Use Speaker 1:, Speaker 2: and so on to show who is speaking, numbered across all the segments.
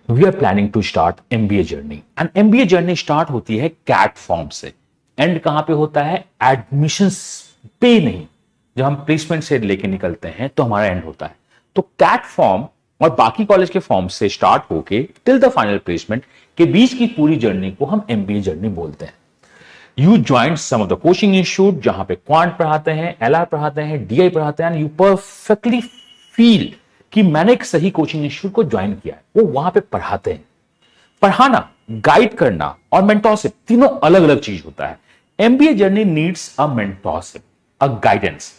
Speaker 1: We are planning to start MBA journey and MBA journey start होती है cat form से। And कहां पे होता है? एडमिशंस पे नहीं, जब हम प्लेसमेंट से लेके निकलते हैं तो हमारा एंड होता है। तो कैट फॉर्म और बाकी कॉलेज के फॉर्म से स्टार्ट होके टिल द फाइनल प्लेसमेंट के बीच की पूरी जर्नी को हम एमबीए जर्नी बोलते हैं। You join some of the coaching institute जहां पे क्वांट पढ़ाते हैं, एलआर पढ़ाते हैं, डीआई पढ़ाते हैं, एंड यू परफेक्टली फील कि मैंने एक सही कोचिंग इंस्टीट्यूट को ज्वाइन किया है। वो वहां पे पढ़ाते हैं। पढ़ाना, गाइड करना और मेंटोरशिप तीनों अलग अलग चीज होता है। MBA journey needs a mentorship, a guidance.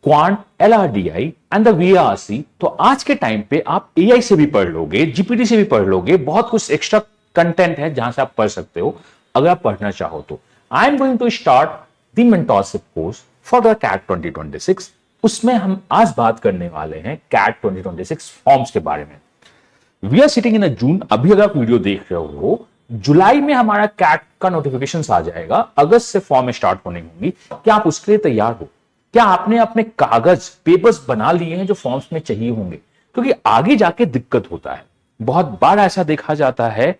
Speaker 1: Quant, LRDI and the VRC, तो आज के टाइम पे आप एआई से भी पढ़ लोगे, जीपीटी से भी पढ़ लोगे, बहुत कुछ एक्स्ट्रा कंटेंट है जहां से आप पढ़ सकते हो अगर आप पढ़ना चाहो तो। I am going to start the mentorship course for the CAT 2026। उसमें हम आज बात करने वाले हैं कैट 2026 फॉर्म्स के बारे में। वी आर सिटिंग इन अ जून। अभी अगर आप वीडियो देख रहे हो, जुलाई में हमारा कैट का नोटिफिकेशन आ जाएगा, अगस्त से फॉर्म स्टार्ट होने होंगी। क्या आप उसके लिए तैयार हो? क्या आपने अपने कागज, पेपर्स बना लिए हैं जो फॉर्म्स में चाहिए होंगे? क्योंकि आगे जाके दिक्कत होता है। बहुत बार ऐसा देखा जाता है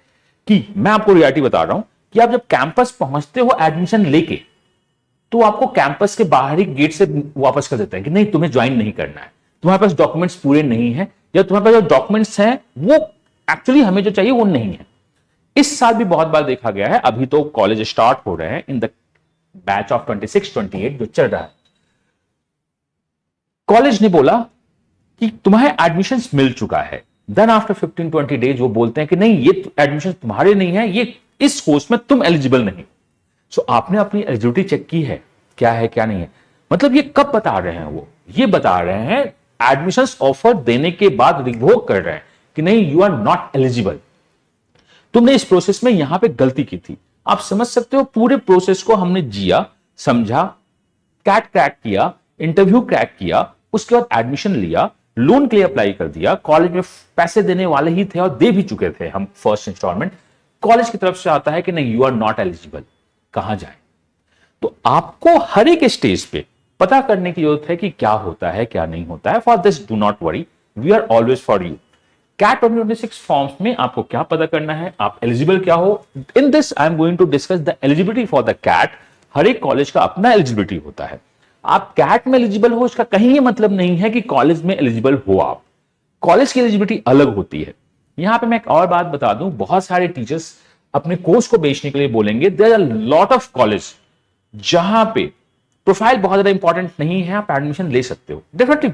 Speaker 1: कि मैं आपको रियलिटी बता रहा हूं कि आप जब कैंपस पहुंचते हो एडमिशन लेके, तो आपको कैंपस के बाहरी गेट से वापस कर देते हैं कि नहीं, तुम्हें ज्वाइन नहीं करना है, तुम्हारे पास डॉक्यूमेंट्स पूरे नहीं है, या तुम्हारे पास जो डॉक्यूमेंट्स हैं वो एक्चुअली हमें जो चाहिए वो नहीं है। इस साल भी बहुत बार देखा गया है। अभी तो कॉलेज स्टार्ट हो रहे हैं इन द बैच ऑफ 26-28 जो चल रहा है। कॉलेज ने बोला कि तुम्हें एडमिशन मिल चुका है, देन आफ्टर 15-20 डेज वो बोलते हैं कि नहीं, ये एडमिशन तुम्हारे नहीं है, ये इस कोर्स में तुम एलिजिबल नहीं। सो आपने अपनी एलिजिबिलिटी चेक की है, क्या है क्या नहीं है? मतलब ये कब बता रहे हैं? वो ये बता रहे हैं एडमिशंस ऑफर देने के बाद रिवोक कर रहे हैं कि नहीं, यू आर नॉट एलिजिबल, तुमने इस प्रोसेस में यहां पे गलती की थी। आप समझ सकते हो पूरे प्रोसेस को हमने जिया, समझा, कैट क्रैक किया, इंटरव्यू क्रैक किया, उसके बाद एडमिशन लिया, लोन के लिए अप्लाई कर दिया। कॉलेज में पैसे देने वाले ही थे और दे भी चुके थे हम फर्स्ट इंस्टॉलमेंट। कॉलेज की तरफ से आता है कि नहीं, यू आर नॉट एलिजिबल, कहां जाए? तो आपको हर एक स्टेज पे पता करने की जरूरत है कि क्या होता है क्या नहीं होता है। For this do not worry, we are always for you. CAT 2026 forms में आपको क्या पता करना है, आप एलिजिबल क्या हो। In this I am going to discuss the eligibility for the CAT. हर एक कॉलेज का अपना एलिजिबिलिटी होता है। आप कैट में एलिजिबल हो इसका कहीं ये मतलब नहीं है कि कॉलेज में एलिजिबल हो आप। कॉलेज की एलिजिबिलिटी अलग होती है। यहां पे मैं एक और बात बता दूं, बहुत सारे टीचर्स अपने कोर्स को बेचने के लिए बोलेंगे there are lot of college जहां पे प्रोफाइल बहुत ज्यादा इंपॉर्टेंट नहीं है, आप एडमिशन ले सकते हो। डेफिनेटली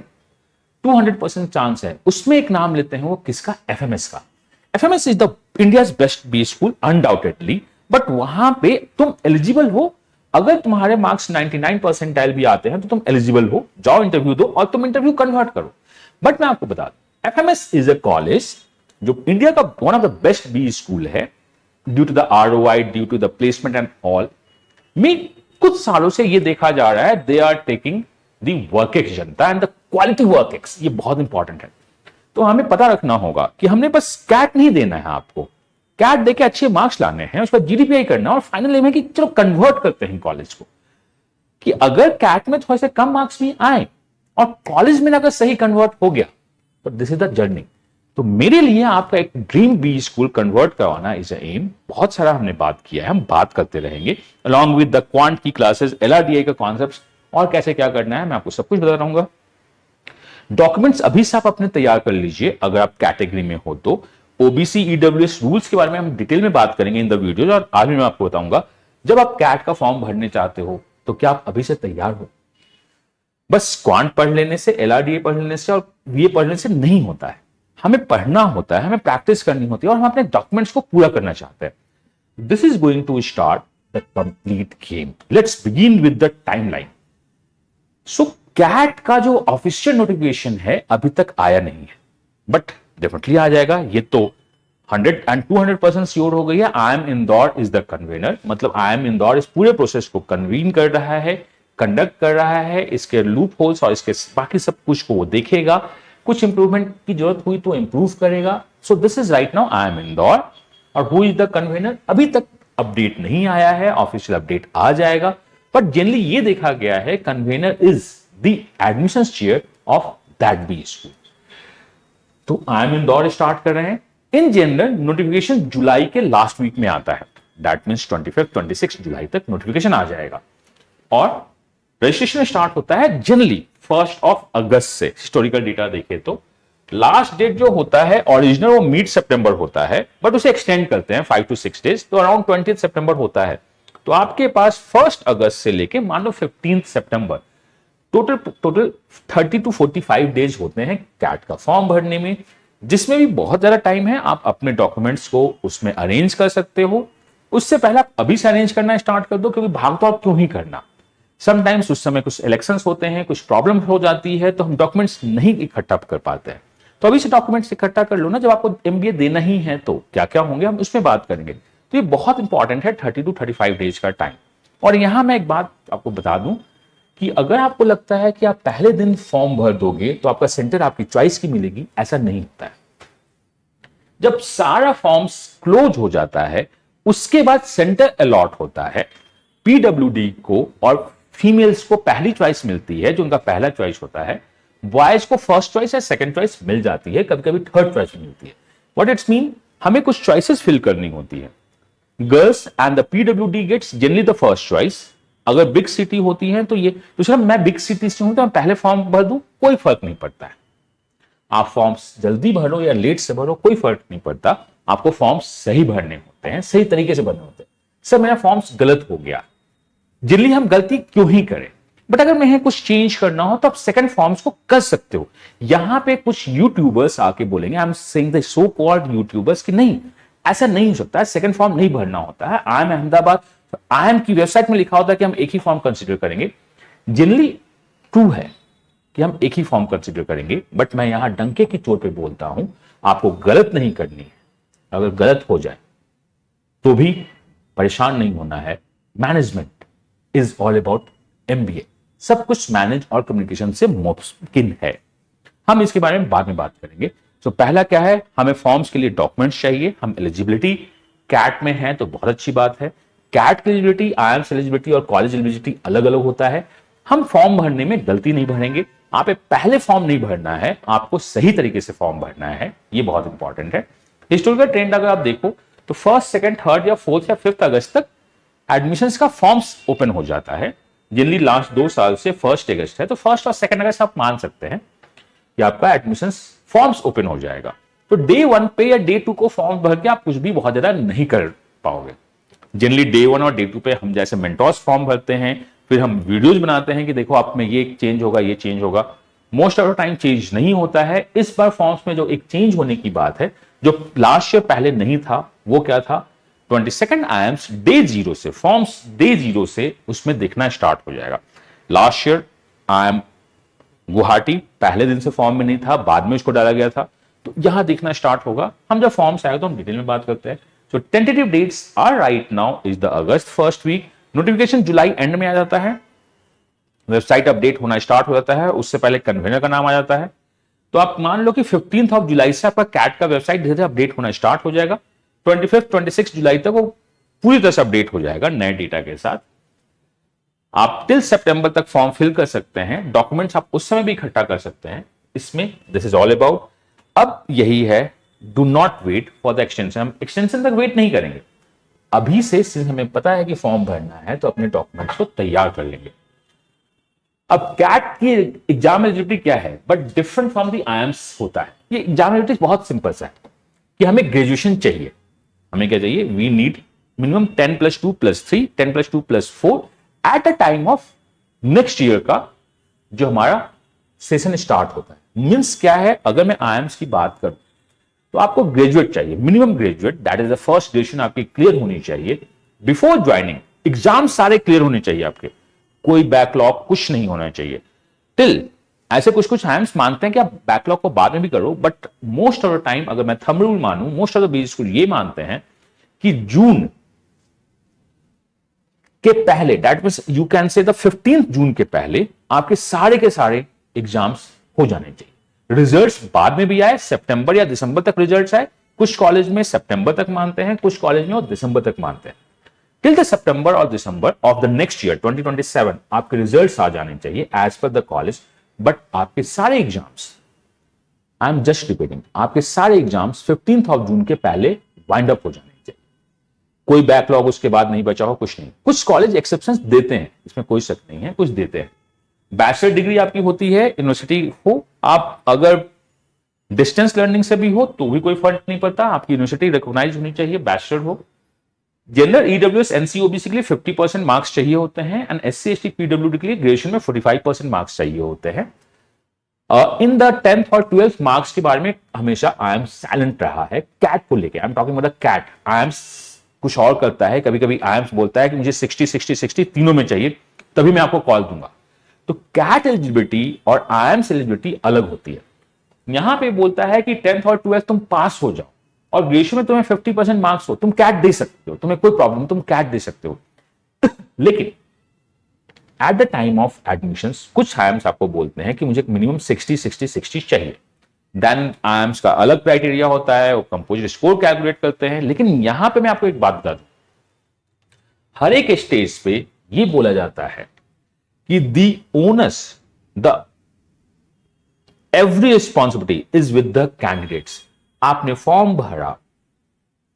Speaker 1: 200% चांस है। उसमें एक नाम लेते हैं, वो किसका? एफएमएस का। FMS is the India's best B school undoubtedly, but वहां पे तुम एलिजिबल हो। अगर तुम्हारे मार्क्स 99 परसेंटाइल भी आते हैं तो तुम एलिजिबल हो, जाओ इंटरव्यू दो और तुम इंटरव्यू कन्वर्ट करो। बट मैं आपको बता दूं, एफएमएस इज अ कॉलेज जो इंडिया का one of the best B school है, due to the ROI, due to the placement and all. में कुछ सालों से ये देखा जा रहा है they are taking the work ex जनता and the quality work ex. ये बहुत इंपॉर्टेंट है। तो हमें पता रखना होगा कि हमने बस कैट नहीं देना है आपको, कैट देके अच्छे मार्क्स लाने हैं, उसका जीडीपीआई करना और फाइनल एम है कि चलो कन्वर्ट करते हैं कॉलेज को। कि अगर कैट में थोड़े से कम मार्क्स भी आए और कॉलेज में अगर सही कन्वर्ट हो गया तो दिस इज द जर्नी। तो मेरे लिए आपका एक ड्रीम बी स्कूल कन्वर्ट करवाना इज एम। बहुत सारा हमने बात किया है, हम बात करते रहेंगे अलॉन्ग विद द क्वांट की क्लासेस, एलआरडीआई का कॉन्सेप्ट्स और कैसे क्या करना है मैं आपको सब कुछ बता रहूंगा। डॉक्यूमेंट्स अभी से आप अपने तैयार कर लीजिए अगर आप कैटेगरी में हो तो। ओबीसी ईडब्ल्यूएस रूल्स के बारे में हम डिटेल में बात करेंगे इन द वीडियो, और आज भी मैं आपको बताऊंगा जब आप कैट का फॉर्म भरने चाहते हो तो क्या आप अभी से तैयार हो। बस क्वांट पढ़ लेने से, एलआरडीए पढ़ लेने से और वीए पढ़ लेने से नहीं होता है। हमें पढ़ना होता है, हमें प्रैक्टिस करनी होती है और हम अपने डॉक्यूमेंट्स को पूरा करना चाहते हैं। This is going to start the complete game. Let's begin with the timeline. So CAT का जो ऑफिशियल नोटिफिकेशन है अभी तक आया नहीं है, बट डेफिनेटली आ जाएगा। ये तो 100 and 200% श्योर हो गई है। IIM Indore is the convener, मतलब IIM इंदौर इस पूरे प्रोसेस को कन्वीन कर रहा है, कंडक्ट कर रहा है। इसके लूप होल्स और इसके बाकी सब कुछ को वो देखेगा, कुछ इंप्रूवमेंट की जरूरत हुई तो इंप्रूव करेगा। So this is right now IIM Indore. और हु इज द कन्वेनर अभी तक अपडेट नहीं आया है, ऑफिशियल अपडेट आ जाएगा। बट जनरली ये देखा गया है convener is the admissions chair of that B school. तो IIM इंदौर स्टार्ट कर रहे हैं। इन जनरल नोटिफिकेशन जुलाई के लास्ट वीक में आता है, दैट मीन्स 25-26 जुलाई तक नोटिफिकेशन आ जाएगा। और रजिस्ट्रेशन स्टार्ट होता है जनरली 1 अगस्त से। हिस्टोरिकल डेटा देखे तो लास्ट डेट जो होता है ओरिजिनल वो मिड सितंबर होता है, बट उसे एक्सटेंड करते हैं 5 to 6 डेज, तो अराउंड 20 सितंबर होता है। तो आपके पास 1 अगस्त से लेके मान लो 15 सितंबर टोटल 30 to 45 डेज होते हैं कैट का फॉर्म भरने में, जिसमें भी बहुत ज्यादा टाइम है। आप अपने डॉक्यूमेंट्स को उसमें अरेंज कर सकते हो। उससे पहले आप अभी से अरेंज करना स्टार्ट कर दो, क्योंकि भाग तो आप क्यों ही करना। समटाइम्स उस समय कुछ इलेक्शंस होते हैं, कुछ प्रॉब्लम हो जाती है, तो हम डॉक्यूमेंट्स नहीं इकट्ठा कर पाते हैं। तो अभी से डॉक्यूमेंट्स इकट्ठा कर लो ना, जब आपको एमबीए देना ही है तो क्या क्या होंगे हम उसमें बात करेंगे। तो ये बहुत इंपॉर्टेंट है 30 to 35 डेज का टाइम। और यहां मैं एक बात आपको बता दूं कि अगर आपको लगता है कि आप पहले दिन फॉर्म भर दोगे तो आपका सेंटर आपकी चॉइस की मिलेगी, ऐसा नहीं होता है। जब सारा फॉर्म्स क्लोज हो जाता है उसके बाद सेंटर अलॉट होता है। पीडब्ल्यूडी को और फीमेल्स को पहली चॉइस मिलती है, जो उनका पहला चॉइस होता है। बॉयज को फर्स्ट चॉइस या सेकंड चॉइस मिल जाती है, कभी कभी थर्ड चॉइस मिलती है। व्हाट इट्स मीन, हमें कुछ चॉइसेस फिल करनी होती है। Girls and the PWD gets generally the first choice. अगर बिग सिटी होती है तो ये दूसरा, मैं बिग सिटी से हूं तो मैं पहले फॉर्म भर दूं, कोई फर्क नहीं पड़ता है। आप फॉर्म्स जल्दी भरो या लेट से भरो, कोई फर्क नहीं पड़ता। आपको फॉर्म्स सही भरने होते हैं, सही तरीके से भरने होते हैं। सर मेरा फॉर्म्स गलत हो गया, जनरली हम गलती क्यों ही करें, बट अगर मैं कुछ चेंज करना हो तो आप सेकंड फॉर्म्स को कर सकते हो। यहां पे कुछ यूट्यूबर्स आके बोलेंगे, I am saying the so called YouTubers, कि नहीं ऐसा नहीं हो सकता है, सेकंड फॉर्म नहीं भरना होता है। I am Ahmedabad, I am की वेबसाइट में लिखा होता है कि हम एक ही फॉर्म कंसिडर करेंगे। जनरली ट्रू है कि हम एक ही फॉर्म कंसिडर करेंगे, बट मैं यहां डंके की चोट पे बोलता हूं, आपको गलत नहीं करनी है। अगर गलत हो जाए तो भी परेशान नहीं होना है। Management is all about MBA. सब कुछ मैनेज और कम्युनिकेशन से मुमकिन है। हम इसके बारे में बाद में बात करेंगे। तो पहला क्या है, हमें फॉर्म्स के लिए डॉक्यूमेंट्स चाहिए। हम एलिजिबिलिटी कैट में है तो बहुत अच्छी बात है। कैट की एलिजिबिलिटी, आईएम्स एलिजिबिलिटी और कॉलेज एलिजिबिलिटी अलग अलग होता है। हम फॉर्म भरने में गलती नहीं भरेंगे। आप पहले फॉर्म नहीं भरना है, आपको सही तरीके से फॉर्म भरना है, ये बहुत इंपॉर्टेंट है। हिस्टोरिकल ट्रेंड अगर आप देखो तो 1, 2, 3 या 4 या 5 अगस्त तक एडमिशंस का फॉर्म्स ओपन हो जाता है। जनरली लास्ट 2 साल से 1 अगस्त है, तो 1 और 2 अगस्त आप मान सकते हैं कि आपका एडमिशंस फॉर्म्स ओपन हो जाएगा। तो डे 1 पे या डे 2 को फॉर्म भर के आप कुछ भी बहुत ज्यादा नहीं कर पाओगे। जनरली डे 1 और डे 2 पे हम जैसे मेंटोर्स फॉर्म भरते हैं, फिर हम वीडियोज बनाते हैं कि देखो आप में ये चेंज होगा, ये चेंज होगा। Most of the time change नहीं होता है। इस बार फॉर्म्स में जो एक चेंज होने की बात है, जो लास्ट ईयर पहले नहीं था, वो क्या था, 22nd आईएम्स डे 0 से, फॉर्म्स डे 0 से उसमें देखना स्टार्ट हो जाएगा। लास्ट ईयर आईएम गुवाहाटी पहले दिन से फॉर्म में नहीं था, बाद में उसको डाला गया था, तो यहां देखना स्टार्ट होगा। हम जब फॉर्म्स आएगा तो हम डिटेल में बात करते हैं। So tentative dates are right now is the August first week. Notification July end में आ जाता है। वेबसाइट अपडेट होना स्टार्ट हो जाता है, उससे पहले कन्वेनर का नाम आ जाता है। तो आप मान लो कि 15 जुलाई से आपका कैट का वेबसाइट धीरे धीरे अपडेट होना स्टार्ट हो जाएगा। 25-26 जुलाई तक वो पूरी तरह से अपडेट हो जाएगा नए डेटा के साथ। आप टिल सितंबर तक फॉर्म फिल कर सकते हैं। डॉक्यूमेंट्स आप उस समय भी इकट्ठा कर सकते हैं। इसमें दिस इज ऑल अबाउट। अब यही है, do not wait for the extension. हम एक्सटेंशन तक वेट नहीं करेंगे। अभी से सिंस हमें पता है कि फॉर्म भरना है तो अपने डॉक्यूमेंट्स को तैयार कर लेंगे। अब कैट की एग्जाम एलिजिबिलिटी क्या है, but different from the IIMs होता है। ये एग्जाम एलिजिबिलिटी बहुत सिंपल सा है कि हमें ग्रेजुएशन चाहिए। हमें क्या चाहिए, we need minimum 10+2+3, 10+2+4 at a time of next year का जो हमारा सेशन स्टार्ट होता है। मींस क्या है, अगर मैं आईएम्स की बात करूं तो आपको ग्रेजुएट चाहिए, minimum graduate, that is the first graduation आपकी क्लियर होनी चाहिए बिफोर ज्वाइनिंग। एग्जाम सारे क्लियर होने चाहिए आपके, कोई बैकलॉग कुछ नहीं होना चाहिए। टिल ऐसे कुछ कुछ आईएम्स मानते हैं कि आप बैकलॉग को बाद में भी करो, but most of the time अगर मैं थंब रूल मानूं, most of the B school ये मानते हैं कि जून के पहले, that means you can say the 15 June के पहले आपके सारे के सारे एग्जाम्स हो जाने चाहिए। रिजल्ट्स बाद में भी आए, सितंबर या दिसंबर तक रिजल्ट्स आए। कुछ कॉलेज में सितंबर तक मानते हैं, कुछ कॉलेज में वो दिसंबर तक मानते हैं। टिल द सितंबर और December of the next year 2027 आपके रिजल्ट्स आ जाने चाहिए as per the college, but आपके सारे exams I am just repeating, आपके सारे एग्जाम्स 15th ऑफ जून के पहले वाइंड अप हो जाने चाहिए। कोई बैकलॉग उसके बाद नहीं बचा हो, कुछ नहीं। कुछ कॉलेज एक्सेप्शंस देते हैं, इसमें कोई शक नहीं है, कुछ देते हैं। बैचलर डिग्री आपकी होती है, यूनिवर्सिटी हो, आप अगर डिस्टेंस लर्निंग से भी हो तो भी कोई फर्क नहीं पड़ता, आपकी यूनिवर्सिटी रिकॉग्नाइज होनी चाहिए, बैचलर हो। जनरल ईडब्ल्यूएस एनसी ओबीसी के लिए 50% मार्क्स चाहिए होते हैं, एंड एससी एसटी पीडब्ल्यूडी के लिए ग्रेजुएशन में 45% मार्क्स चाहिए होते हैं। इन द 10th और 12th मार्क्स के बारे में हमेशा आई एम साइलेंट रहा है कैट को लेके। I am talking about the CAT. I am कुछ और करता है, कभी कभी आई एम बोलता है कि मुझे 60 60 60 तीनों में चाहिए, तभी मैं आपको कॉल दूंगा। तो कैट एलिजिबिलिटी और आई एम एलिजिबिलिटी अलग होती है। यहां पे बोलता है कि 10th और 12th तुम पास हो जाओ और ग्रेजुएशन में तुम्हें 50% मार्क्स हो, तुम कैट दे सकते हो, तुम्हें कोई प्रॉब्लम, तुम कैट दे सकते हो। लेकिन eight the time of admissions कुछ आईएम्स आपको बोलते हैं कि मुझे मिनिमम 60 60 60 चाहिए। देन आईएम्स का अलग क्राइटेरिया होता है, वो कंपोजिट स्कोर कैलकुलेट करते हैं। लेकिन यहां पे मैं आपको एक बात बता दूं, हर एक स्टेज पे ये बोला जाता है कि the onus the every responsibility is with the candidates. आपने फॉर्म भरा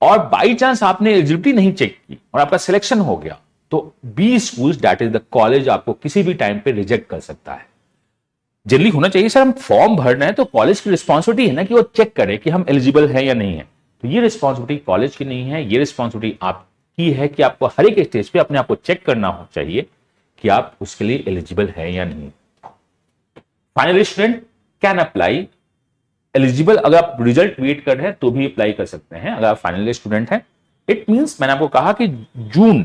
Speaker 1: और बाई चांस आपने एलिजिबिलिटी नहीं चेक की और आपका सिलेक्शन हो गया, तो B schools that is the college आपको किसी भी टाइम पे रिजेक्ट कर सकता है। जनरली होना चाहिए सर, हम फॉर्म भर रहे हैं तो कॉलेज की रिस्पॉन्सिबिलिटी है ना कि वो चेक करे कि हम एलिजिबल हैं या नहीं है। तो ये रिस्पॉन्सिबिलिटी कॉलेज की नहीं है, ये रिस्पॉन्सिबिलिटी आपकी है कि आपको हर एक स्टेज पे अपने आप को चेक करना हो चाहिए कि आप उसके लिए एलिजिबल है या नहीं। Final student can apply eligible, अगर आप रिजल्ट वेट कर रहे हैं तो भी अप्लाई कर सकते हैं अगर आप फाइनल स्टूडेंट हैं। इट मींस मैंने आपको कहा कि जून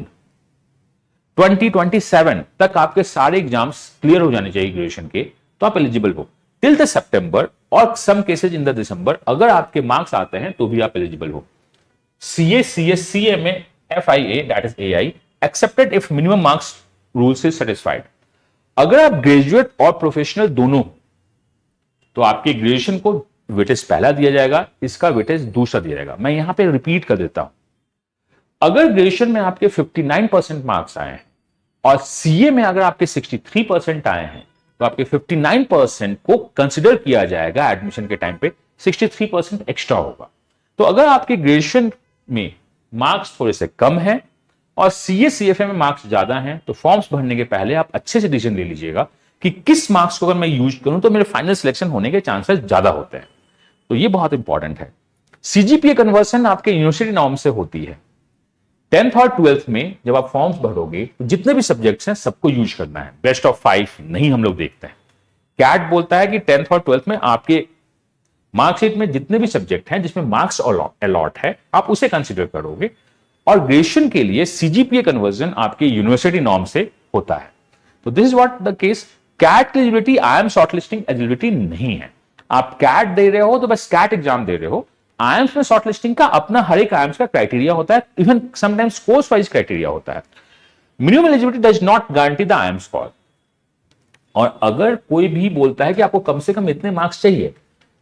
Speaker 1: 2027 तक आपके सारे एग्जाम्स क्लियर हो जाने चाहिए ग्रेजुएशन के, तो आप एलिजिबल हो। टिल द सितंबर और सम केसेज इन द दिसंबर अगर आपके मार्क्स आते हैं तो भी आप एलिजिबल हो। CA CS CMA FIA that is AI accepted if minimum marks rule से सेटिस्फाइड। अगर आप ग्रेजुएट और प्रोफेशनल दोनों, तो आपके ग्रेजुएशन को वेटेज पहला दिया जाएगा, इसका वेटेज दूसरा दिया जाएगा। मैं यहां पे रिपीट कर देता हूं, अगर ग्रेजुएशन में आपके 59% मार्क्स आए हैं और सीए में अगर आपके 63% आए हैं, तो आपके 59% को कंसिडर किया जाएगा एडमिशन के टाइम पे, 63% एक्स्ट्रा होगा। तो अगर आपके ग्रेजुएशन में मार्क्स थोड़े से कम है और सीए सीएफए में मार्क्स ज्यादा हैं, तो फॉर्म्स भरने के पहले आप अच्छे से डिसीजन ले लीजिएगा कि किस मार्क्स को अगर मैं यूज करूं तो मेरे फाइनल सिलेक्शन होने के चांसेस ज्यादा होते हैं। तो ये बहुत इंपॉर्टेंट है। सीजीपीए कन्वर्सन आपके यूनिवर्सिटी नॉर्म से होती है। 10th और 12th में जब आप फॉर्म्स भरोगे तो जितने भी सब्जेक्ट्स हैं सबको यूज करना है, बेस्ट ऑफ 5 नहीं हम लोग देखते हैं। कैट बोलता है कि 10th और 12th में आपके मार्कशीट में जितने भी सब्जेक्ट हैं जिसमें मार्क्स अलॉट है आप उसे कंसिडर करोगे। और ग्रेजुएशन के लिए सीजीपीए कन्वर्जन आपके यूनिवर्सिटी नॉर्म से होता है। तो this is what the case. CAT eligibility I am shortlisting eligibility नहीं है। आप कैट दे रहे हो तो बस कैट एग्जाम दे रहे हो। आईएम्स में शॉर्टलिस्टिंग का अपना हर एक आईएम्स का क्राइटेरिया होता है, even sometimes course wise criteria होता है। Minimum eligibility does not guarantee the IIMs call. और अगर कोई भी बोलता है कि आपको कम से कम इतने मार्क्स चाहिए,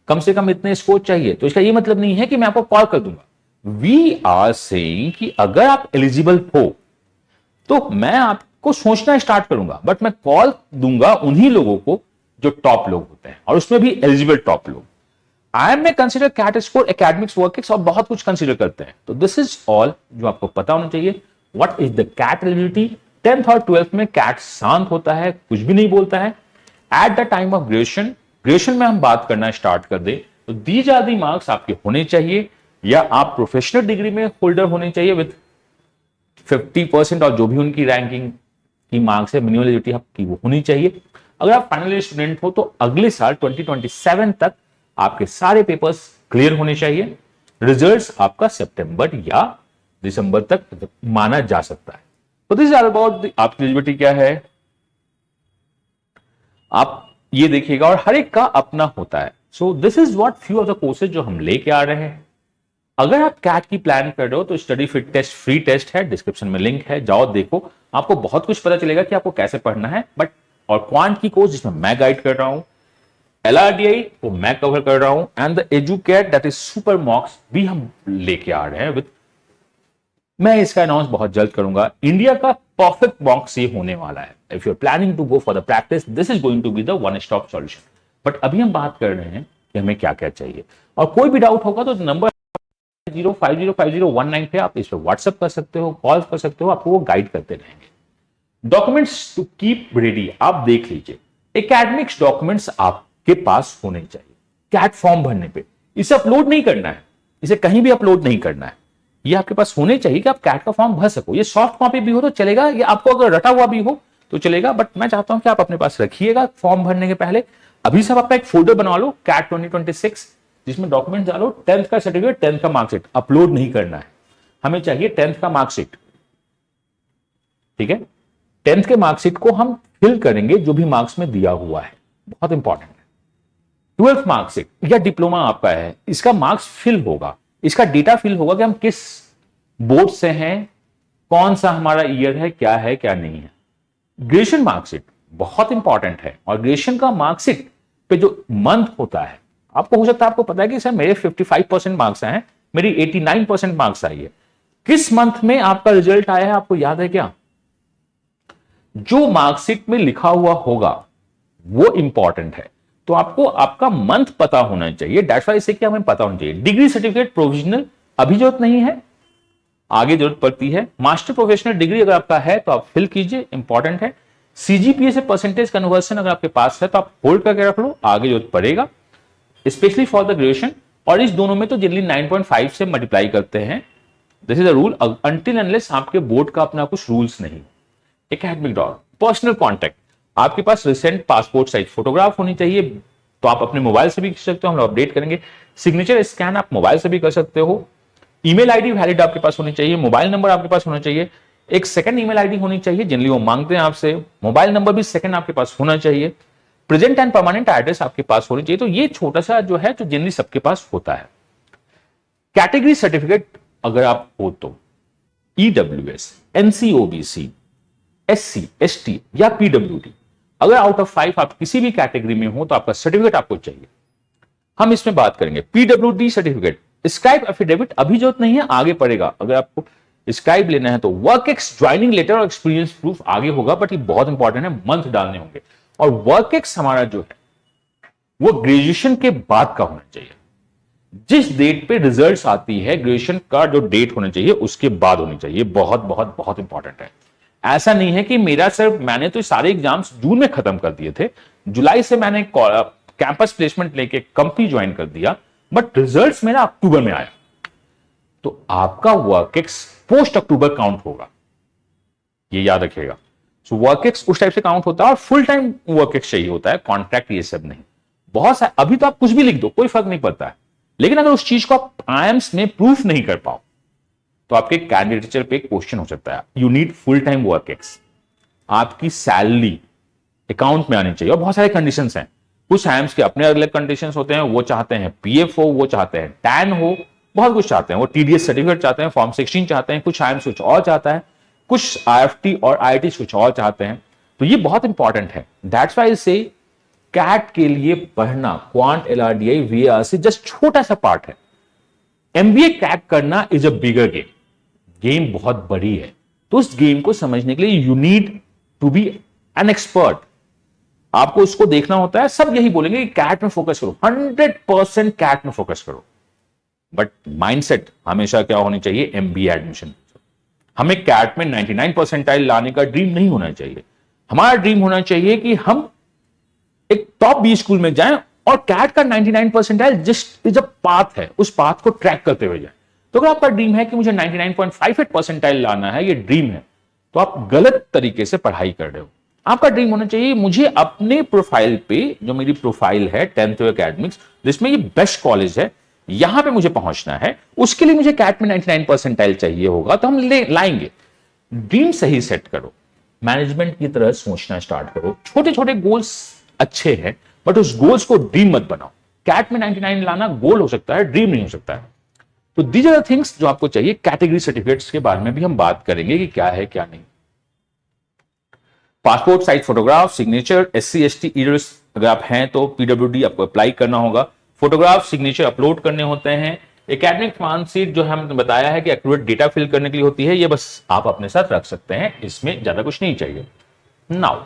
Speaker 1: कम से कम इतने स्कोर चाहिए, तो इसका ये मतलब नहीं है कि मैं आपको कॉल कर दूंगा। वी आर सेइंग कि अगर आप एलिजिबल हो तो मैं आपको सोचना स्टार्ट करूंगा, बट मैं कॉल दूंगा उन्हीं लोगों को जो टॉप लोग होते हैं, और उसमें भी एलिजिबल टॉप लोग। आईएम में consider CAT score, academics, work और बहुत कुछ कंसीडर करते हैं। तो दिस इज ऑल जो आपको पता होना चाहिए। What is the CAT eligibility. 10th और 12th में कैट शांत होता है, कुछ भी नहीं बोलता है। Eight the time of graduation में हम बात करना स्टार्ट कर दे तो दीज आर दी मार्क्स आपके होने चाहिए, या आप प्रोफेशनल डिग्री में होल्डर होने चाहिए विद 50% और जो भी उनकी रैंकिंग की मार्क्स है, मिनिमम एलिजिबिलिटी आपकी वो होनी चाहिए। अगर आप फाइनल स्टूडेंट हो तो अगले साल 2027 तक आपके सारे पेपर्स क्लियर होने चाहिए। रिजल्ट्स आपका सितंबर या दिसंबर तक माना जा सकता है। तो दिस इज ऑल अबाउट आपकी एलिजिबिलिटी क्या है, आप ये देखिएगा, और हर एक का अपना होता है। So this is what few of the courses जो हम लेके आ रहे हैं। अगर आप कैट की प्लान कर रहे हो तो study fit test free test है, डिस्क्रिप्शन में लिंक है, जाओ देखो, आपको बहुत कुछ पता चलेगा कि आपको कैसे पढ़ना है। बट और क्वांट की कोर्स जिसमें मैं गाइड कर रहा हूं, LRDI वो मैं कवर कर रहा हूं, and the educate that is super मॉक्स भी हम लेके आ रहे हैं विद, मैं इसका अनाउंस बहुत जल्द करूंगा। इंडिया का परफेक्ट मॉक्स ये होने वाला है। If you are planning to go for the practice, this is going to be the one stop solution. But अभी हम बात कर रहे हैं कि हमें क्या क्या चाहिए। और कोई भी डाउट होगा तो नंबर 0505019 पे आप इस पर व्हाट्सएप कर सकते हो, कॉल कर सकते हो, आपको वो गाइड करते रहेंगे। डॉक्यूमेंट्स टू कीप रेडी, आप देख लीजिए एकेडमिक्स डॉक्यूमेंट्स आपके पास होने चाहिए। कैट फॉर्म भरने पे इसे अपलोड नहीं करना है, इसे कहीं भी अपलोड नहीं करना है, ये आपके पास होने चाहिए कि आप कैट का फॉर्म भर सको। ये सॉफ्ट कॉपी भी हो तो चलेगा, ये आपको अगर रटा हुआ भी हो तो चलेगा, बट मैं चाहता हूं कि आप अपने पास रखिएगा फॉर्म भरने के पहले। अभी सब आपका एक फोल्डर बनवा लो कैट 2026, जिसमें डॉक्यूमेंट डालो, 10th का सर्टिफिकेट, 10th का मार्कशीट अपलोड नहीं करना है, हमें चाहिए 10th का मार्कशीट। ठीक है, 10th के मार्कशीट को हम फिल करेंगे जो भी मार्क्स में दिया हुआ है, बहुत इंपॉर्टेंट है। 12th मार्कशीट या डिप्लोमा आपका है, इसका मार्क्स फिल होगा, इसका डेटा फिल होगा कि हम किस बोर्ड से हैं, कौन सा हमारा ईयर है, क्या है क्या नहीं है। ग्रेजुएशन मार्कशीट बहुत इंपॉर्टेंट है, और ग्रेजुएशन का मार्कशीट पे जो मंथ होता है, आपको हो सकता है आपको पता है कि सर मेरे 55% मार्क्स आए हैं, मेरी 89% मार्क्स आई है। किस मंथ में आपका रिजल्ट आया है आपको याद है क्या? जो मार्कशीट में लिखा हुआ होगा वो इंपॉर्टेंट है, तो आपको आपका मंथ पता होना चाहिए। दैट्स व्हाई इसे क्या हमें पता होना चाहिए। डिग्री सर्टिफिकेट प्रोविजनल अभी जरूरत नहीं है, आगे जरूरत पड़ती है। मास्टर प्रोफेशनल डिग्री अगर आपका है तो आप फिल कीजिए, इंपॉर्टेंट है। सीजीपीए से परसेंटेज कन्वर्सन अगर आपके पास है तो आप होल्ड करके रख लो, आगे जरूरत पड़ेगा, स्पेशली फॉर द ग्रेजुएशन। और इस दोनों में तो जनरली 9.5 से मल्टीप्लाई करते हैं, this is a rule, until unless आपके बोर्ड का अपना कुछ रूल्स नहीं। एकेडमिक डॉट पर्सनल कॉन्टैक्ट, आपके पास रिसेंट पासपोर्ट साइज फोटोग्राफ होनी चाहिए, तो आप अपने मोबाइल से भी कर सकते हो, हम लोग अपडेट करेंगे। सिग्नेचर स्कैन आप मोबाइल से भी कर सकते हो। ईमेल आईडी वैलिड आपके पास होनी चाहिए, मोबाइल नंबर आपके पास होना चाहिए, एक सेकंड ईमेल आईडी होनी चाहिए, जनरली वो मांगते हैं आपसे, मोबाइल नंबर भी सेकंड आपके पास होना चाहिए, प्रेजेंट एंड परमानेंट एड्रेस आपके पास होनी चाहिए। तो ये छोटा सा जो है, जो जनरली सबके पास होता है। कैटेगरी सर्टिफिकेट अगर आप हो तो ईडब्ल्यूएस, एनसीओबीसी, एससी, एसटी या पीडब्ल्यूडी, अगर आउट ऑफ 5 आप किसी भी कैटेगरी में हो तो आपका सर्टिफिकेट आपको चाहिए। हम इसमें बात करेंगे पीडब्ल्यूडी सर्टिफिकेट। स्क्राइब एफिडेविट अभी जरूरत नहीं है, आगे पड़ेगा। अगर आपको स्क्राइब लेना है तो वर्क एक्स ज्वाइनिंग लेटर और एक्सपीरियंस प्रूफ आगे होगा, बट ये बहुत इंपॉर्टेंट है, मंथ डालने होंगे। और वर्क एक्स हमारा जो है वो ग्रेजुएशन के बाद का होना चाहिए। जिस डेट पे रिजल्ट्स आती है, ग्रेजुएशन का जो डेट होना चाहिए उसके बाद होनी चाहिए, बहुत बहुत बहुत इंपॉर्टेंट है। ऐसा नहीं है कि मेरा सर मैंने तो सारे एग्जाम्स जून में खत्म कर दिए थे, जुलाई से मैंने कैंपस प्लेसमेंट लेके कंपनी ज्वाइन कर दिया, बट रिजल्ट्स मेरा अक्टूबर में आया, तो आपका वर्क एक्स पोस्ट अक्टूबर काउंट होगा, ये याद रखिएगा। सो वर्क एक्स उस टाइप से काउंट होता है, और फुल टाइम वर्क एक्स चाहिए होता है, कॉन्ट्रैक्ट ये सब नहीं। बहुत सारे अभी तो आप कुछ भी लिख दो, कोई फर्क नहीं पड़ता है, लेकिन अगर उस चीज को आप आईएम्स में प्रूफ नहीं कर पाओ तो आपके कैंडिडेचर पे क्वेश्चन हो सकता है। You need full time work ex, आपकी सैलरी अकाउंट में आनी चाहिए, और बहुत सारे कंडीशंस हैं। कुछ आईएम्स के अपने अलग कंडीशंस होते हैं, वो चाहते हैं पीएफ हो, वो चाहते हैं टैन हो, बहुत कुछ चाहते हैं, वो टीडीएस सर्टिफिकेट चाहते हैं, फॉर्म 16 चाहते हैं, कुछ आईएम्स कुछ और चाहता है, कुछ आईएफटी और आईआईटी कुछ और चाहते हैं। तो ये बहुत इंपॉर्टेंट है। दैट्स व्हाई से कैट के लिए पढ़ना, क्वांट, एलआरडीआई, वीआरसी जस्ट छोटा सा पार्ट है। एमबीए क्रैक करना is a bigger game, game बहुत बड़ी है। तो उस गेम को समझने के लिए you need to be an expert, आपको उसको देखना होता है। सब यही बोलेंगे कि कैट में फोकस करो, 100% कैट में फोकस करो, बट माइंडसेट हमेशा क्या होनी चाहिए, एमबीए एडमिशन। हमें कैट में 99 परसेंटाइल लाने का ड्रीम नहीं होना चाहिए, हमारा ड्रीम होना चाहिए कि हम एक टॉप 20 स्कूल में जाएं, और कैट का 99 percentile just is a path है, उस पाथ को ट्रैक करते हुए जाएं। तो अगर आपका ड्रीम है कि मुझे 99.58 परसेंटाइल लाना है, ये ड्रीम है, तो आप गलत तरीके से पढ़ाई कर रहे हो। आपका ड्रीम होना चाहिए मुझे अपने प्रोफाइल पे, जो मेरी प्रोफाइल है 10th एकेडमिक्स, जिसमें ये बेस्ट कॉलेज है, यहां पे मुझे पहुंचना है, उसके लिए मुझे कैट में 99 परसेंटाइल चाहिए होगा, तो हम लाएंगे। ड्रीम सही सेट करो, मैनेजमेंट की तरह सोचना स्टार्ट करो। छोटे छोटे गोल्स अच्छे हैं, बट उस गोल्स को ड्रीम मत बनाओ। कैट में 99 लाना गोल हो सकता है, ड्रीम नहीं हो सकता है। तो दीज आर द थिंग्स जो आपको चाहिए। कैटेगरी सर्टिफिकेट्स के बारे में भी हम बात करेंगे कि क्या है क्या नहीं। Passport size photograph, signature, SC ST EWS अगर आप हैं तो पीडब्ल्यूडी आपको अप्लाई करना होगा। फोटोग्राफ, सिग्नेचर अपलोड करने होते हैं। एकेडमिक मार्कशीट जो हमने बताया है कि एक्यूरेट डेटा फिल करने के लिए होती है, ये बस आप अपने साथ रख सकते हैं, इसमें ज्यादा कुछ नहीं चाहिए। Now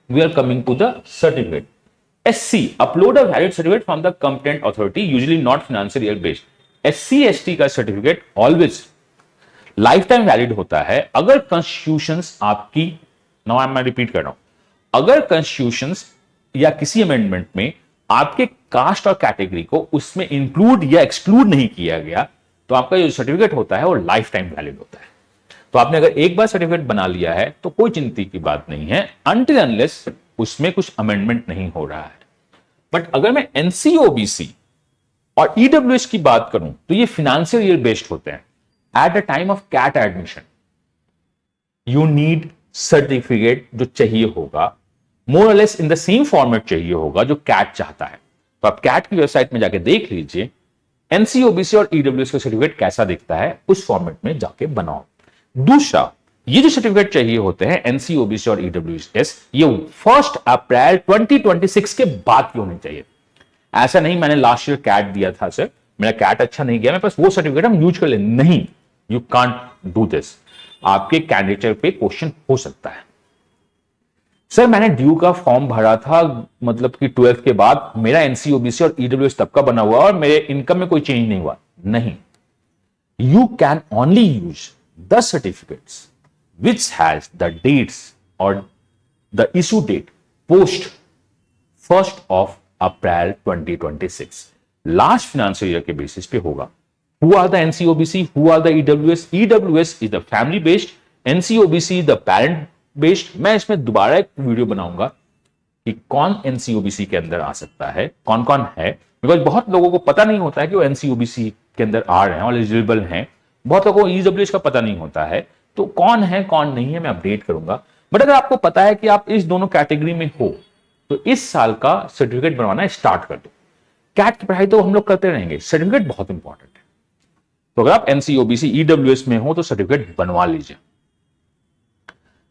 Speaker 1: we are coming to the certificate. SC, upload a valid certificate from the competent authority, usually not financial year based. SC ST का certificate always life time valid होता है अगर कॉन्स्टिट्यूशंस आपकी, नाउ मैं रिपीट कर रहा हूं, अगर कॉन्स्टिट्यूशंस या किसी अमेंडमेंट में आपके कास्ट और कैटेगरी को उसमें इंक्लूड या एक्सक्लूड नहीं किया गया, तो आपका जो सर्टिफिकेट होता है वो लाइफ टाइम वैलिड होता है। तो आपने अगर एक बार सर्टिफिकेट बना लिया है तो कोई चिंता की बात नहीं है, अनटिल अनलेस उसमें कुछ अमेंडमेंट नहीं हो रहा है। बट अगर मैं एनसीओबीसी और ईडब्ल्यूएस की बात करूं तो ये फाइनेंशियल ईयर बेस्ड होते हैं। At the time of CAT admission you need certificate जो चाहिए होगा, more or less in the same format चाहिए होगा जो कैट चाहता है। तो आप कैट की वेबसाइट में जाके देख लीजिए एनसीओबीसी और ईडब्ल्यूएस का सर्टिफिकेट कैसा दिखता है, उस फॉर्मेट में जाके बनाओ। दूसरा, ये जो सर्टिफिकेट चाहिए होते हैं एनसीओबीसी और ईडब्ल्यूएस, ये 1 अप्रैल 2026 के बाद की होनी चाहिए। ऐसा नहीं मैंने लास्ट ईयर कैट दिया था सर, मेरा कैट अच्छा नहीं गया, मेरे पास वो सर्टिफिकेट हम यूज कर ले, नहीं, यू कांट डू दिस। आपके कैंडिडेचर पे क्वेश्चन हो सकता है, सर मैंने ड्यू का फॉर्म भरा था, मतलब कि 12th के बाद मेरा एनसीओबीसी और ईडब्ल्यूएस तब का बना हुआ और मेरे इनकम में कोई चेंज नहीं हुआ। नहीं, you can only use the certificates which has the dates or the issue date post 1st of April 2026 last financial year के बेसिस पे होगा। Who are the NCOBC? Who are the EWS? EWS is the family based, NCOBC the parent based। मैं इसमें दोबारा एक video बनाऊंगा कि कौन NCOBC के अंदर आ सकता है, कौन कौन है, बिकॉज बहुत लोगों को पता नहीं होता है कि वो NCOBC के अंदर आ रहे हैं और एलिजिबल हैं। बहुत लोगों को EWS का पता नहीं होता है, तो कौन है कौन नहीं है मैं अपडेट करूंगा। बट अगर आपको पता है कि आप इस दोनों कैटेगरी में हो तो इस साल का सर्टिफिकेट बनवाना स्टार्ट कर दो। कैट की पढ़ाई तो हम लोग करते रहेंगे, सर्टिफिकेट बहुत इंपॉर्टेंट है। तो अगर आप एनसीओबीसी ईडब्ल्यूएस में हो तो सर्टिफिकेट बनवा लीजिए।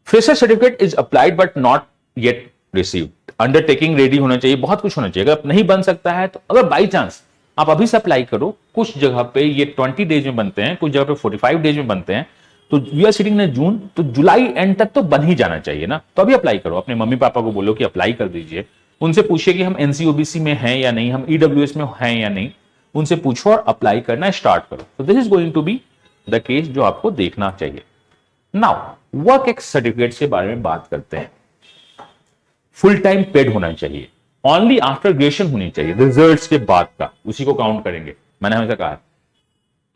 Speaker 1: Fresher certificate is applied but not yet received. Undertaking ready होना चाहिए, बहुत कुछ होना चाहिए। अगर नहीं बन सकता है तो अगर बाई चांस आप अभी से अप्लाई करो, कुछ जगह पे ये 20 डेज में बनते हैं, कुछ जगह पे 45 डेज में बनते हैं, तो वी आर सिटिंग इन जून, तो जुलाई एंड तक तो बन ही जाना चाहिए ना। तो अभी अप्लाई करो, अपने मम्मी पापा को बोलो कि अप्लाई कर दीजिए, उनसे पूछिए कि हम एनसीओबीसी में हैं या नहीं, हम ईडब्ल्यूएस में हैं या नहीं, उनसे पूछो और अप्लाई करना स्टार्ट करो। तो this is going to be the case जो आपको देखना चाहिए। नाउ वर्क एक्स सर्टिफिकेट के बारे में बात करते हैं। फुल टाइम पेड होना चाहिए, ओनली आफ्टर ग्रेजुएशन होनी चाहिए, रिजल्ट्स के बाद का उसी को काउंट करेंगे। मैंने हमेशा कहा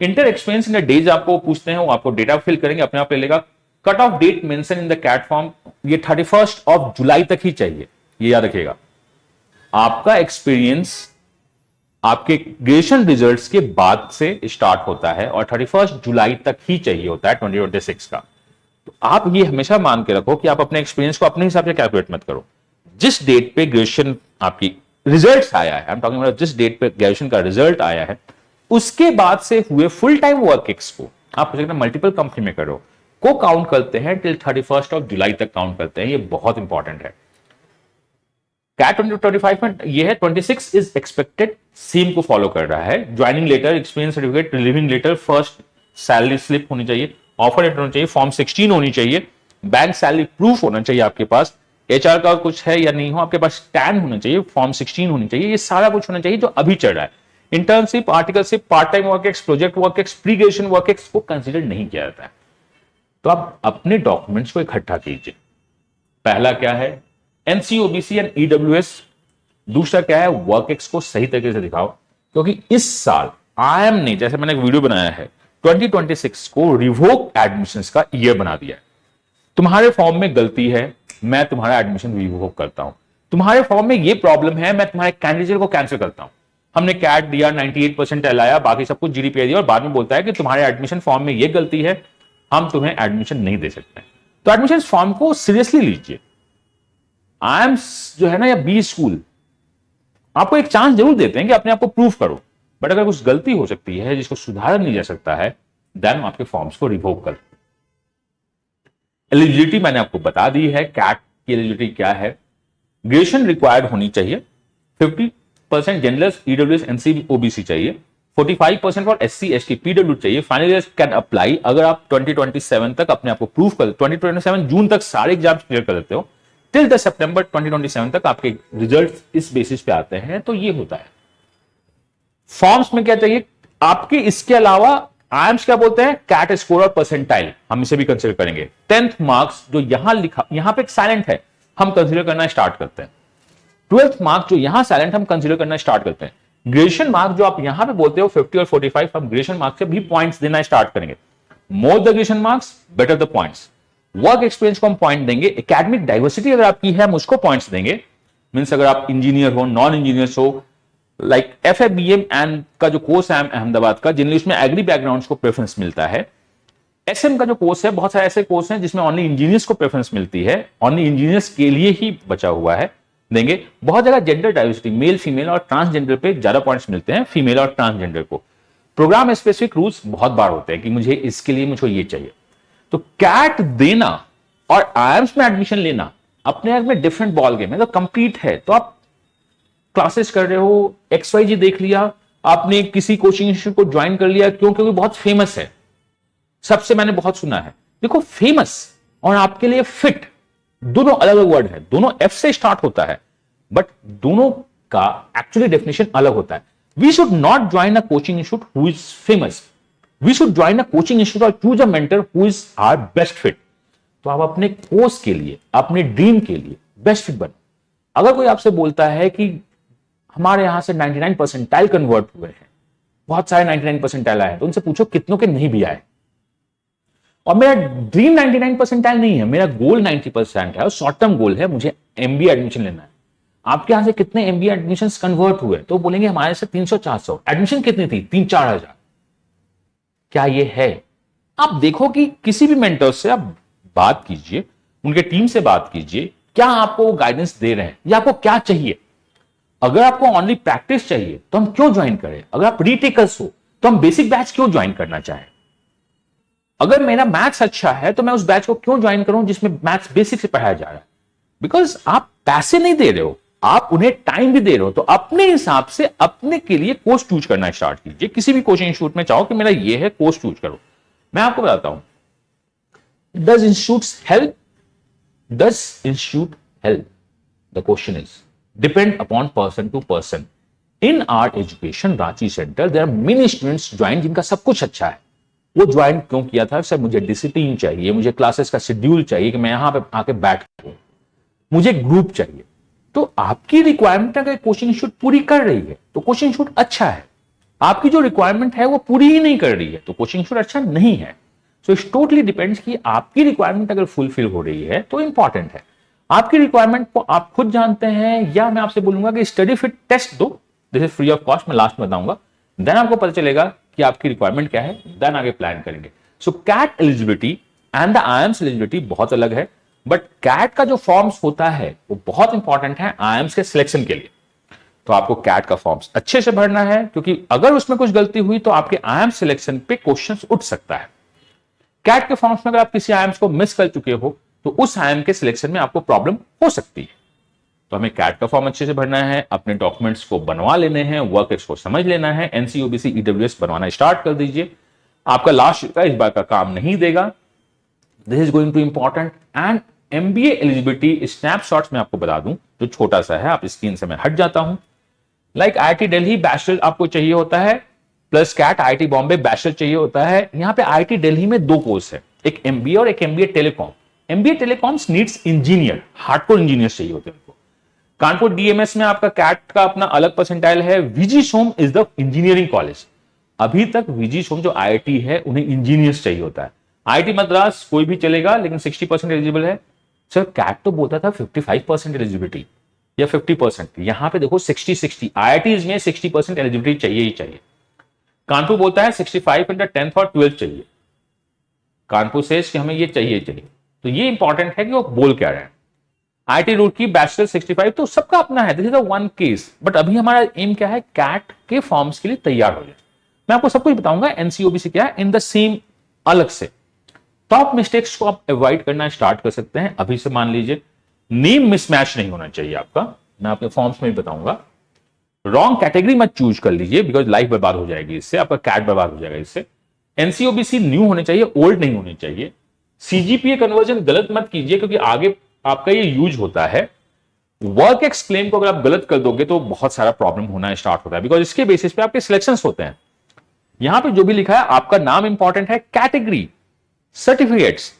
Speaker 1: inter experience in the days आपको पूछते हैं, वो आपको डेटा फिल करेंगे, अपने आप ले लेगा। Cut off date mention in the CAT form ये 31 ऑफ जुलाई तक ही चाहिए, ये याद रखिएगा। आपका एक्सपीरियंस आपके ग्रेजुएशन रिजल्ट्स के बाद से स्टार्ट होता है और 31 जुलाई तक ही चाहिए होता है 2026 का। तो आप ये हमेशा मान के रखो कि आप अपने एक्सपीरियंस को अपने हिसाब से कैलकुलेट मत करो। जिस डेट पे ग्रेजुएशन आपकी रिजल्ट आया है, आई एम टॉकिंग अबाउट जिस डेट पे ग्रेजुएशन का रिजल्ट आया है, उसके बाद से हुए फुल टाइम वर्क एक्स को आप मल्टीपल कंपनी में करो को काउंट करते हैं टिल 31 ऑफ जुलाई तक काउंट करते हैं। ये बहुत इंपॉर्टेंट है। कैट 2025 में ये है 26 इज एक्सपेक्टेड, सेम को फॉलो कर रहा है। Joining letter, experience certificate, relieving letter, first salary slip होनी चाहिए, ऑफर लेटर होनी चाहिए, फॉर्म 16 होनी चाहिए, बैंक सैलरी प्रूफ होना चाहिए आपके पास, एचआर का कुछ है या नहीं हो आपके पास, टैन होना चाहिए, फॉर्म 16 होनी चाहिए। ये सारा कुछ होना चाहिए जो अभी चल रहा है। Internship, articleship, part time work ex, project work ex, pre graduation work ex को कंसीडर नहीं किया जाता है। तो आप अपने डॉक्यूमेंट्स को इकट्ठा कीजिए। पहला क्या है, एनसीओबीसी एंड ईडब्ल्यूएस। दूसरा क्या है, वर्क एक्स को सही तरीके से दिखाओ, क्योंकि इस साल आईएम ने, जैसे मैंने एक वीडियो बनाया है, 2026 को रिवोक एडमिशंस का ईयर बना दिया है। तुम्हारे फॉर्म में गलती है, मैं तुम्हारा एडमिशन रिवोक करता हूं। तुम्हारे फॉर्म में ये प्रॉब्लम है, मैं तुम्हारे कैंडिडेट को कैंसिल करता हूं। हमने कैट दिया, 98% लाया, बाकी सब कुछ जीडीपीआई दिया, और बाद में बोलता है कि तुम्हारे एडमिशन फॉर्म में ये गलती है, हम तुम्हें एडमिशन नहीं दे सकते। तो एडमिशन फॉर्म को सीरियसली लीजिए। आईएम्स जो है ना, या बी स्कूल आपको एक चांस जरूर देते हैं कि अपने आप को प्रूव करो, बट अगर कुछ गलती हो सकती है जिसको सुधारा नहीं जा सकता है, देन आपके फॉर्म्स को रिवोक कर। एलिजिबिलिटी मैंने आपको बता दी है, कैट की एलिजिबिलिटी क्या है। ग्रेजुएशन रिक्वायर्ड होनी चाहिए, 50% जनरल, ईडब्ल्यूएस, एनसी, ओबीसी चाहिए, 45% फॉर एससी, एसटी, पीडब्ल्यू चाहिए। फाइनल ईयर कैन अप्लाई अगर आप 2027 तक अपने आप को प्रूव कर, 2027 जून तक सारे एग्जाम क्लियर कर देते हो, टिल द सितंबर 2027 तक आपके रिजल्ट इस बेसिस पे आते हैं। तो ये होता है फॉर्म्स में क्या चाहिए आपके, इसके अलावा आईएम्स क्या बोलते हैं, कैट स्कोर और परसेंटाइल, हम इसे भी कंसीडर करेंगे। 10th मार्क्स जो यहां लिखा, यहां पे एक साइलेंट है, हम कंसीडर करना स्टार्ट करते हैं। 12th मार्क जो यहां साइलेंट, हम कंसीडर करना स्टार्ट करते हैं। ग्रेजुएशन मार्क जो आप यहां पे बोलते हो 50 और 45, हम ग्रेजुएशन मार्क से भी पॉइंट्स देना स्टार्ट करेंगे। More the graduation marks better the points. Work experience को हम पॉइंट देंगे। एकेडमिक डाइवर्सिटी अगर आपकी है हम उसको पॉइंट्स देंगे। मींस अगर आप इंजीनियर हो, नॉन इंजीनियर्स हो, लाइक FABM एंड का जो कोर्स है अहमदाबाद का, जिनमें उसमें एग्री बैकग्राउंड्स को प्रेफरेंस मिलता है। SM का जो कोर्स है, बहुत सारे ऐसे कोर्स हैं जिसमें ओनली इंजीनियर्स को प्रेफरेंस मिलती है, ओनली इंजीनियर्स के लिए ही बचा हुआ है, देंगे। बहुत जगह जेंडर डाइवर्सिटी, मेल फीमेल और ट्रांसजेंडर पे ज्यादा पॉइंट्स मिलते हैं, फीमेल और ट्रांसजेंडर को। प्रोग्राम स्पेसिफिक रूल्स बहुत बार होते हैं कि मुझे इसके लिए मुझे ये चाहिए। तो कैट देना और आईएम्स में एडमिशन लेना अपने आप में डिफरेंट बॉल गेम है। तो कंप्लीट है तो आप क्लासेस कर रहे हो, XYZ देख लिया, आपने किसी कोचिंग इंस्टीट्यूट को ज्वाइन कर लिया, क्योंकि वो बहुत फेमस है, सबसे मैंने बहुत सुना है। देखो फेमस और आपके लिए फिट दोनों अलग अलग वर्ड है, दोनों F से स्टार्ट होता है, बट दोनों का एक्चुअली डेफिनेशन अलग होता है। We should not join a coaching institute who is famous, we should join a coaching institute और choose a mentor who is our best fit. तो आप अपने कोर्स के लिए, अपने ड्रीम के लिए बेस्ट फिट बनो। अगर कोई आपसे बोलता है कि हमारे यहां से 99 परसेंटाइल कन्वर्ट हुए हैं, बहुत सारे 99 परसेंटाइल आए हैं, तो उनसे पूछो कितनों के नहीं भी आए। और मेरा ड्रीम 99 परसेंटाइल नहीं है, मेरा गोल 90% है और शॉर्ट टर्म गोल है, मुझे MBA एडमिशन लेना है। आपके यहां से कितने MBA एडमिशन कन्वर्ट हुए, तो बोलेंगे हमारे से 300-400। एडमिशन कितनी थी, 3-4 हजार। क्या ये है? आप देखो कि किसी भी मेंटर से आप बात कीजिए, उनके टीम से बात कीजिए, क्या आपको गाइडेंस दे रहे हैं या आपको क्या चाहिए। अगर आपको ओनली प्रैक्टिस चाहिए तो हम क्यों ज्वाइन करें? अगर आप रीटेकर्स हो तो हम बेसिक बैच क्यों ज्वाइन करना चाहें? अगर मेरा मैथ्स अच्छा है तो मैं उस बैच को क्यों ज्वाइन करूं जिसमें मैथ्स बेसिक से पढ़ाया जा रहा है? बिकॉज आप पैसे नहीं दे रहे हो, आप उन्हें टाइम भी दे रहे हो। तो अपने हिसाब से अपने के लिए कोर्स चूज करना स्टार्ट कीजिए। किसी भी कोचिंग इंस्टीट्यूट में चाहो कि मेरा ये है, कोर्स चूज करो। मैं आपको बताता हूं, does institutes help? Does institute help? The question is depend upon person to person. In our education Ranchi Center there are many students join जिनका सब कुछ अच्छा है। वो ज्वाइन क्यों किया था? सर मुझे डिसिप्लिन चाहिए, मुझे क्लासेस का शेड्यूल चाहिए कि मैं यहां पे आके बैठूं, मुझे ग्रुप चाहिए। तो आपकी रिक्वायरमेंट अगर कोचिंग इंस्टीट्यूट पूरी कर रही है तो कोचिंग इंस्टीट्यूट अच्छा है। आपकी जो रिक्वायरमेंट है वो पूरी ही नहीं कर रही है तो कोचिंग इंस्टीट्यूट अच्छा नहीं है। सो इट्स टोटली डिपेंड्स कि आपकी रिक्वायरमेंट अगर फुलफिल हो रही है तो इंपॉर्टेंट है। आपकी रिक्वायरमेंट को आप खुद जानते हैं या मैं आपसे बोलूंगा कि स्टडी फिट टेस्ट दो, this is free of cost, मैं लास्ट में बताऊंगा। देन आपको पता चलेगा कि आपकी रिक्वायरमेंट क्या है, देन आगे प्लान करेंगे। So CAT eligibility and the IIMs eligibility बहुत अलग है, बट कैट का जो फॉर्म्स होता है वो बहुत इंपॉर्टेंट है आईएम्स के सिलेक्शन के लिए। तो आपको कैट का फॉर्म्स अच्छे से भरना है, क्योंकि अगर उसमें कुछ गलती हुई तो आपके आईएम्स सिलेक्शन पे क्वेश्चन उठ सकता है। कैट के फॉर्म्स में अगर आप किसी आईएम्स को मिस कर चुके हो तो उस आईएम के सिलेक्शन में आपको प्रॉब्लम हो सकती है। तो हमें कैट का फॉर्म अच्छे से भरना है, अपने डॉक्यूमेंट्स को बनवा लेने हैं, वर्क को समझ लेना है, NCOBC EWS बनवाना स्टार्ट कर दीजिए। आपका लास्ट का इस बार का काम नहीं देगा, this is going two important. And MBA eligibility snapshots में आपको बता दूं, जो छोटा सा है, आप स्क्रीन से मैं हट जाता हूं। लाइक IIT दिल्ली बैचलर आपको चाहिए होता है, plus CAT IIT Bombay bachelor चाहिए होता है। यहाँ पे IIT दिल्ली में 2 कोर्स है, एक MBA और एक MBA telecom. MBA telecoms needs engineer, hardcore engineer चाहिए होते हैं उनको। कानपुर DMS में आपका कैट का अपना अलग परसेंटाइल है। VG SOM is the engineering college. अभी तक VG सोम जो IIT है उन्हें इंजीनियर्स चाहिए होता है। IIT मद्रास कोई भी चलेगा लेकिन 60% एलिजिबल है। सर कैट तो बोलता था 55% एलिजिबिलिटी या 50%, यहां पे देखो 60-60। IITs में 60% एलिजिबिलिटी चाहिए ही चाहिए। कानपुर बोलता है 65 इंटर 10th और 12th चाहिए। कानपुर से कि हमें ये चाहिए। तो ये इंपॉर्टेंट है कि वो बोल क्या रहे हैं। IIT रुड़की बैचलर 65, तो सबका अपना है, this is the one case. But अभी हमारा एम क्या है, कैट के फॉर्म्स के लिए तैयार हो जाए। मैं आपको सब कुछ बताऊंगा NCOBC क्या है इन द सेम अलग से। टॉप मिस्टेक्स को आप अवॉइड करना स्टार्ट कर सकते हैं अभी से। मान लीजिए नेम मिसमैच नहीं होना चाहिए आपका, मैं आपके फॉर्म्स में भी बताऊंगा। रॉन्ग कैटेगरी मत चूज कर लीजिए, बिकॉज लाइफ बर्बाद हो जाएगी इससे, आपका कैट बर्बाद हो जाएगा इससे। NCOBC न्यू होने चाहिए, ओल्ड नहीं होने चाहिए। CGPA कन्वर्जन गलत मत कीजिए, क्योंकि आगे आपका ये यूज होता है। वर्क एक्स क्लेम को अगर आप गलत कर दोगे तो बहुत सारा प्रॉब्लम होना स्टार्ट होता है, बिकॉज इसके बेसिस पे आपके सिलेक्शंस होते हैं। यहां पे जो भी लिखा है आपका नाम इंपॉर्टेंट है, category, certificates,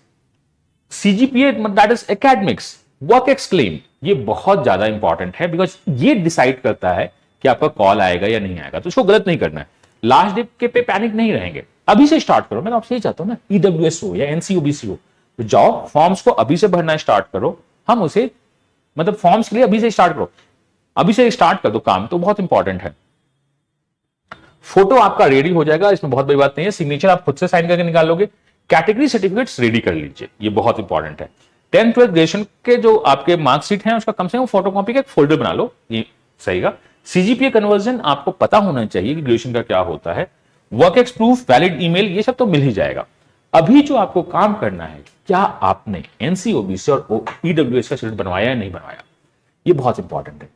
Speaker 1: CGPA that is academics, work ex claim, ये बहुत ज्यादा इंपॉर्टेंट है, बिकॉज ये डिसाइड करता है कि आपका कॉल आएगा या नहीं आएगा। तो इसको गलत नहीं करना है, लास्ट डे के पे पैनिक नहीं रहेंगे, अभी से स्टार्ट करो। मैं तो आपसे यही चाहता हूं ना, ईडब्ल्यूएस हो या एनसीओबीसी हो, तो जाओ फॉर्म्स को अभी से भरना स्टार्ट करो। हम उसे मतलब फॉर्म्स के लिए अभी से स्टार्ट करो, अभी से स्टार्ट कर दो काम, तो बहुत इंपॉर्टेंट है। फोटो आपका रेडी हो जाएगा, इसमें बहुत बड़ी बात नहीं है, सिग्नेचर आप खुद से साइन करके निकाल लोगे। कैटेगरी सर्टिफिकेट्स रेडी कर लीजिए, ये बहुत इंपॉर्टेंट है। 10th 12th ग्रेजुएशन के जो आपके मार्कशीट हैं उसका कम से कम फोटोकॉपी का एक फोल्डर बना लो, ये सहीगा। सीजीपीए कन्वर्जन आपको पता होना चाहिए कि ग्रेजुएशन का क्या होता है। Work ex proof, valid email, ये सब तो मिल ही जाएगा। अभी जो आपको काम करना है, क्या आपने एनसीओबीसी और ईडब्ल्यूएस का सर्टिफिकेट बनवाया या नहीं बनवाया, ये बहुत इंपॉर्टेंट है।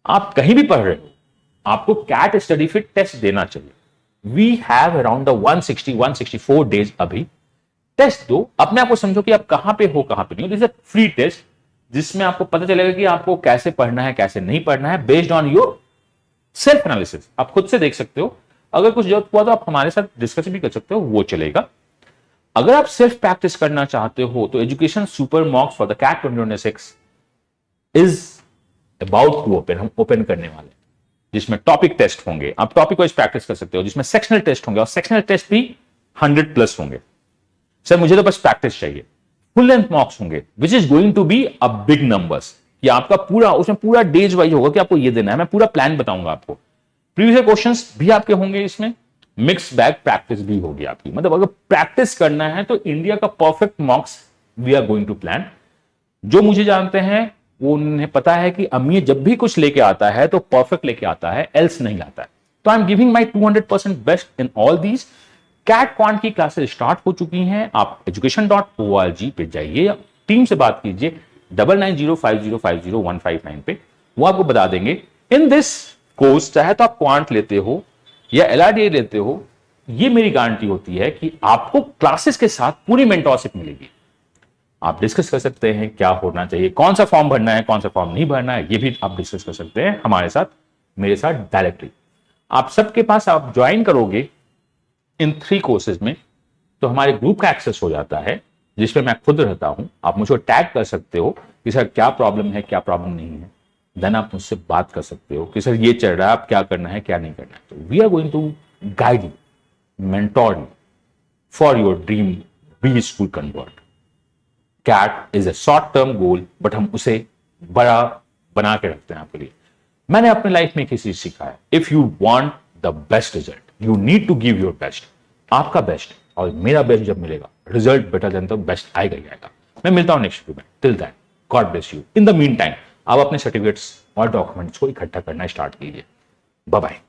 Speaker 1: आप कहीं भी पढ़ रहे हो, आपको कैट स्टडी फिट टेस्ट देना चाहिए। वी हैव अराउंड 160-164 डेज अभी। टेस्ट दो, अपने आप को समझो कि आप कहां पे हो कहां पे नहीं हो। दिस इज फ्री टेस्ट जिसमें आपको पता चलेगा कि आपको कैसे पढ़ना है कैसे नहीं पढ़ना है, based on your self analysis. आप खुद से देख सकते हो, अगर कुछ जरूरत हुआ तो आप हमारे साथ डिस्कस भी कर सकते हो, वो चलेगा। अगर आप सेल्फ प्रैक्टिस करना चाहते हो तो education super mocks for the CAT 2026 is about to open, हम ओपन करने वाले हैं, जिसमें टॉपिक टेस्ट होंगे, आप टॉपिक वाइज प्रैक्टिस कर सकते हो, जिसमें सेक्शनल टेस्ट होंगे और सेक्शनल टेस्ट भी 100+ होंगे। सर मुझे तो बस प्रैक्टिस चाहिए। फुल लेंथ मॉक्स होंगे which is going to be a big numbers, ये आपका पूरा, उसमें पूरा डेज वाइज होगा कि आपको ये देना है, मैं पूरा प्लान बताऊंगा आपको। प्रीवियस क्वेश्चंस भी आपके होंगे, इसमें मिक्स बैग प्रैक्टिस भी होगी आपकी। मतलब अगर प्रैक्टिस करना है तो इंडिया का perfect mocks we are going to plan. जो मुझे जानते हैं वो उन्हें पता है कि अमीर जब भी कुछ लेके आता है तो परफेक्ट लेके आता है, एल्स नहीं लाता है। तो I am giving my 200% best in all these. CAT quant की क्लासेस स्टार्ट हो चुकी हैं, आप education.org पे जाइए, टीम से बात कीजिए 9905050159 पे, वो आपको बता देंगे। इन दिस कोर्स चाहे तो आप क्वांट लेते हो या एलआरडीए लेते हो, ये मेरी गारंटी होती है कि आपको क्लासेस के साथ पूरी मेंटरशिप मिलेगी। आप डिस्कस कर सकते हैं क्या होना चाहिए, कौन सा फॉर्म भरना है कौन सा फॉर्म नहीं भरना है, ये भी आप डिस्कस कर सकते हैं हमारे साथ, मेरे साथ डायरेक्टली। आप सबके पास आप ज्वाइन करोगे इन 3 कोर्सेज में तो हमारे ग्रुप का एक्सेस हो जाता है, जिसमें मैं खुद रहता हूं। आप मुझे टैग कर सकते हो कि सर क्या प्रॉब्लम है क्या प्रॉब्लम नहीं है, देन आप मुझसे बात कर सकते हो कि सर ये चल रहा है, आप क्या करना है क्या नहीं करना है। तो we are going to guide you, mentor you for your dream B school convert. CAT is a short term goal, but हम उसे बड़ा बना के रखते हैं आपके लिए। मैंने अपने लाइफ में एक चीज सीखा है, if you want the best result you need to give your best. आपका बेस्ट और मेरा बेस्ट जब मिलेगा, result better than the best आएगा ही आएगा। मैं मिलता हूं नेक्स्ट वीडियो में, till that God bless you. In the meantime आप अपने सर्टिफिकेट्स और डॉक्यूमेंट्स को इकट्ठा करना स्टार्ट कीजिए। Bye bye.